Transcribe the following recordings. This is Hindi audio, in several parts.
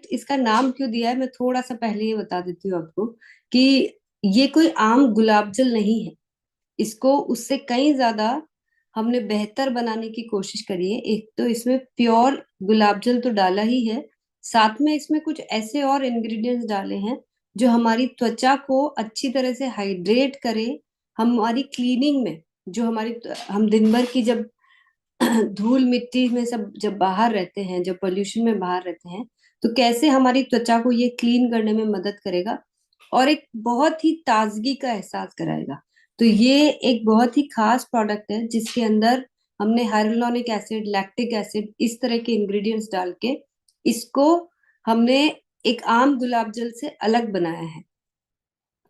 इसका नाम क्यों दिया है, मैं थोड़ा सा पहले ही बता देती हूँ आपको कि ये कोई आम गुलाब जल नहीं है। इसको उससे कहीं ज्यादा हमने बेहतर बनाने की कोशिश करी है। एक तो इसमें प्योर गुलाब जल तो डाला ही है, साथ में इसमें कुछ ऐसे और इंग्रेडिएंट्स डाले हैं जो हमारी त्वचा को अच्छी तरह से हाइड्रेट करे, हमारी क्लीनिंग में, जो हमारी हम दिन भर की जब धूल मिट्टी में सब जब बाहर रहते हैं, जब पोल्यूशन में बाहर रहते हैं, तो कैसे हमारी त्वचा को ये क्लीन करने में मदद करेगा और एक बहुत ही ताजगी का एहसास कराएगा। तो ये एक बहुत ही खास प्रोडक्ट है जिसके अंदर हमने हाइलुरोनिक एसिड, लैक्टिक एसिड, इस तरह के इंग्रेडिएंट्स डाल के इसको हमने एक आम गुलाब जल से अलग बनाया है।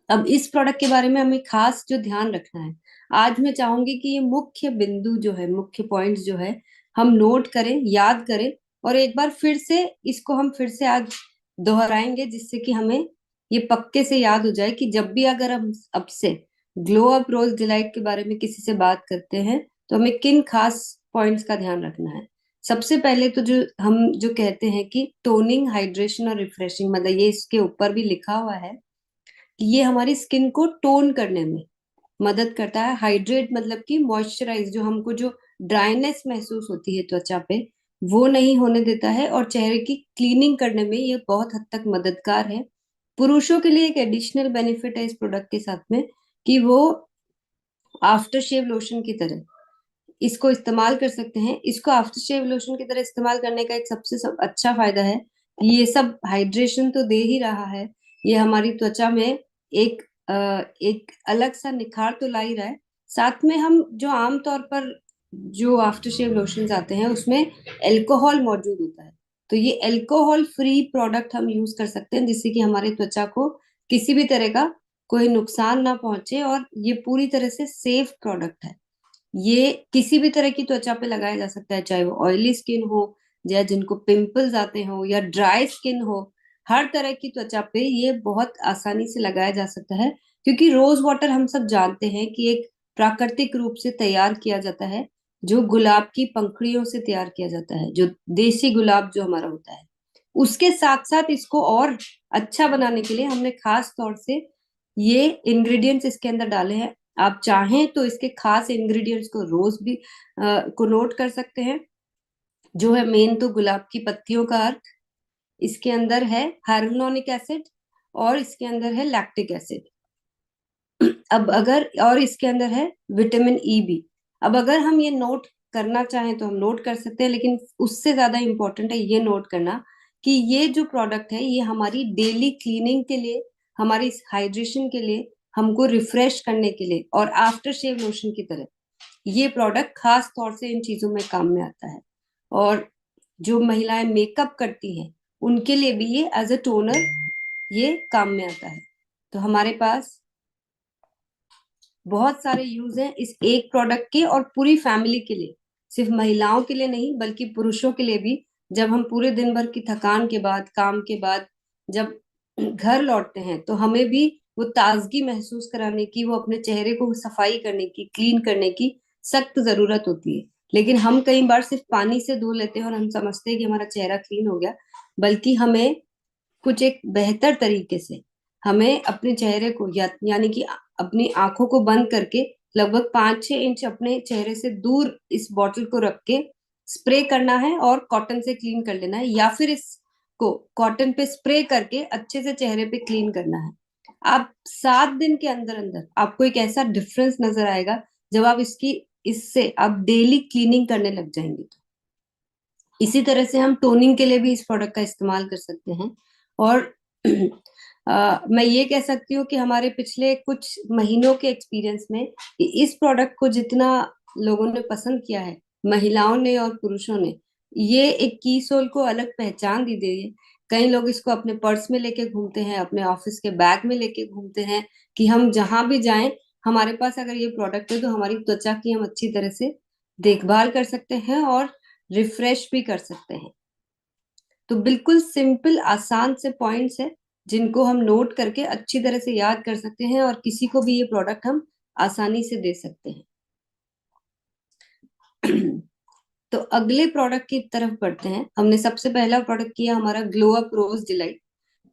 अब इस प्रोडक्ट के बारे में हमें खास जो ध्यान रखना है, आज मैं चाहूंगी कि ये मुख्य बिंदु जो है, मुख्य पॉइंट्स जो है, हम नोट करें, याद करें, और एक बार फिर से इसको हम फिर से आज दोहराएंगे, जिससे कि हमें ये पक्के से याद हो जाए कि जब भी अगर हम अब से ग्लो अप रोज डिलाइट के बारे में किसी से बात करते हैं तो हमें किन खास पॉइंट्स का ध्यान रखना है। सबसे पहले तो जो हम जो कहते हैं कि टोनिंग, हाइड्रेशन और रिफ्रेशिंग, मतलब ये इसके ऊपर भी लिखा हुआ है कि ये हमारी स्किन को टोन करने में मदद करता है। हाइड्रेट मतलब कि मॉइस्चराइज, जो हमको जो ड्राइनेस महसूस होती है त्वचा पे, वो नहीं होने देता है, और चेहरे की क्लीनिंग करने में ये बहुत हद तक मददगार है। पुरुषों के लिए एक एडिशनल बेनिफिट है इस प्रोडक्ट के साथ में कि वो आफ्टर शेव लोशन की तरह इसको इस्तेमाल कर सकते हैं। इसको आफ्टर शेव लोशन की तरह इस्तेमाल करने का एक सबसे अच्छा फायदा है कि ये सब हाइड्रेशन तो दे ही रहा है, ये हमारी त्वचा में एक अलग सा निखार तो ला ही रहा है। साथ में हम जो आमतौर पर जो आफ्टर शेव लोशंस आते हैं उसमें अल्कोहल मौजूद होता है, तो ये अल्कोहल फ्री प्रोडक्ट हम यूज कर सकते हैं जिससे कि हमारी त्वचा को किसी भी तरह का कोई नुकसान ना पहुंचे, और ये पूरी तरह से सेफ प्रोडक्ट है। ये किसी भी तरह की त्वचा पे लगाया जा सकता है, चाहे वो ऑयली स्किन हो, या जिनको पिंपल्स आते हो, या ड्राई स्किन हो, हर तरह की त्वचा पे ये बहुत आसानी से लगाया जा सकता है। क्योंकि रोज वाटर हम सब जानते हैं कि एक प्राकृतिक रूप से तैयार किया जाता है, जो गुलाब की पंखुड़ियों से तैयार किया जाता है, जो देसी गुलाब जो हमारा होता है। उसके साथ साथ इसको और अच्छा बनाने के लिए हमने खास तौर से ये इंग्रेडिएंट्स इसके अंदर डाले हैं। आप चाहें तो इसके खास इंग्रेडिएंट्स को रोज भी को नोट कर सकते हैं। जो है मेन तो गुलाब की पत्तियों का अर्क, इसके अंदर है हाइलुरोनिक एसिड, और इसके अंदर है लैक्टिक एसिड। अब अगर और इसके अंदर है विटामिन ई भी। अब अगर हम ये नोट करना चाहें तो हम नोट कर सकते हैं, लेकिन उससे ज्यादा इंपॉर्टेंट है ये नोट करना कि ये जो प्रोडक्ट है ये हमारी डेली क्लीनिंग के लिए, हमारी हाइड्रेशन के लिए, हमको रिफ्रेश करने के लिए, और आफ्टर शेव लोशन की तरह ये प्रोडक्ट खास तौर से इन चीजों में काम में आता है। और जो महिलाएं मेकअप करती हैं उनके लिए भी ये एज अ टोनर ये काम में आता है। तो हमारे पास बहुत सारे यूज हैं इस एक प्रोडक्ट के, और पूरी फैमिली के लिए, सिर्फ महिलाओं के लिए नहीं बल्कि पुरुषों के लिए भी। जब हम पूरे दिन भर की थकान के बाद, काम के बाद जब घर लौटते हैं तो हमें भी वो ताजगी महसूस कराने की, वो अपने चेहरे को सफाई करने की, क्लीन करने की सख्त जरूरत होती है। लेकिन हम कई बार सिर्फ पानी से धो लेते हैं और हम समझते हैं कि हमारा चेहरा क्लीन हो गया, बल्कि हमें कुछ एक बेहतर तरीके से हमें अपने चेहरे को यानी कि अपनी आंखों को बंद करके लगभग 5-6 इंच अपने चेहरे से दूर इस बॉटल को रख के स्प्रे करना है और कॉटन से क्लीन कर लेना है, या फिर इसको कॉटन पे स्प्रे करके अच्छे से चेहरे पे क्लीन करना है। आप 7 दिन के अंदर अंदर आपको एक ऐसा डिफरेंस नजर आएगा जब आप इससे आप डेली क्लीनिंग करने लग जाएंगे। तो इसी तरह से हम टोनिंग के लिए भी इस प्रोडक्ट का इस्तेमाल कर सकते हैं। और मैं ये कह सकती हूँ कि हमारे पिछले कुछ महीनों के एक्सपीरियंस में इस प्रोडक्ट को जितना लोगों ने पसंद किया है, महिलाओं ने और पुरुषों ने, ये एक की सोल को अलग पहचान दी दी है। कई लोग इसको अपने पर्स में लेके घूमते हैं, अपने ऑफिस के बैग में लेके घूमते हैं कि हम जहां भी जाएं हमारे पास अगर ये प्रोडक्ट है तो हमारी त्वचा की हम अच्छी तरह से देखभाल कर सकते हैं और रिफ्रेश भी कर सकते हैं। तो बिल्कुल सिंपल आसान से पॉइंट्स है जिनको हम नोट करके अच्छी तरह से याद कर सकते हैं, और किसी को भी ये प्रोडक्ट हम आसानी से दे सकते हैं। तो अगले प्रोडक्ट की तरफ बढ़ते हैं। हमने सबसे पहला प्रोडक्ट किया हमारा ग्लो अप रोज डिलाइट।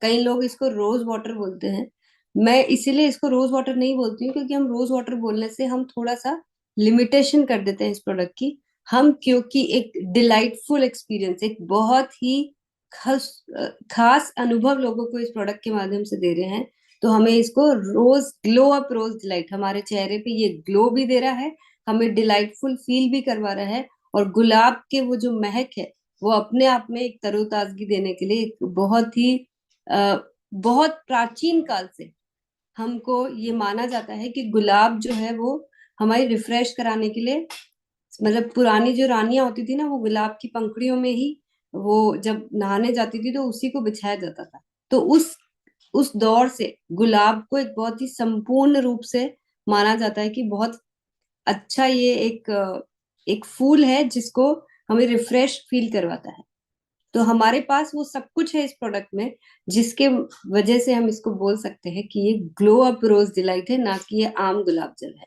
कई लोग इसको रोज वाटर बोलते हैं। मैं इसीलिए इसको रोज वाटर नहीं बोलती हूँ, क्योंकि हम रोज वाटर बोलने से हम थोड़ा सा लिमिटेशन कर देते हैं इस प्रोडक्ट की। हम क्योंकि एक डिलाइटफुल एक्सपीरियंस, एक बहुत ही खास खास अनुभव लोगों को इस प्रोडक्ट के माध्यम से दे रहे हैं, तो हमें इसको रोज ग्लो अप रोज डिलाइट, हमारे चेहरे पे ये ग्लो भी दे रहा है, हमें डिलाइटफुल फील भी करवा रहा है, और गुलाब के वो जो महक है वो अपने आप में एक तरोताजगी देने के लिए एक बहुत ही बहुत प्राचीन काल से हमको ये माना जाता है कि गुलाब जो है वो हमारी रिफ्रेश कराने के लिए, मतलब पुरानी जो रानियां होती थी ना, वो गुलाब की पंखुड़ियों में ही वो जब नहाने जाती थी तो उसी को बिछाया जाता था। तो उस दौर से गुलाब को एक बहुत ही संपूर्ण रूप से माना जाता है कि बहुत अच्छा, ये एक फूल है जिसको हमें रिफ्रेश फील करवाता है। तो हमारे पास वो सब कुछ है इस प्रोडक्ट में, जिसके वजह से हम इसको बोल सकते हैं कि ये ग्लो अप रोज डिलाइट है, ना कि ये आम गुलाब जल है।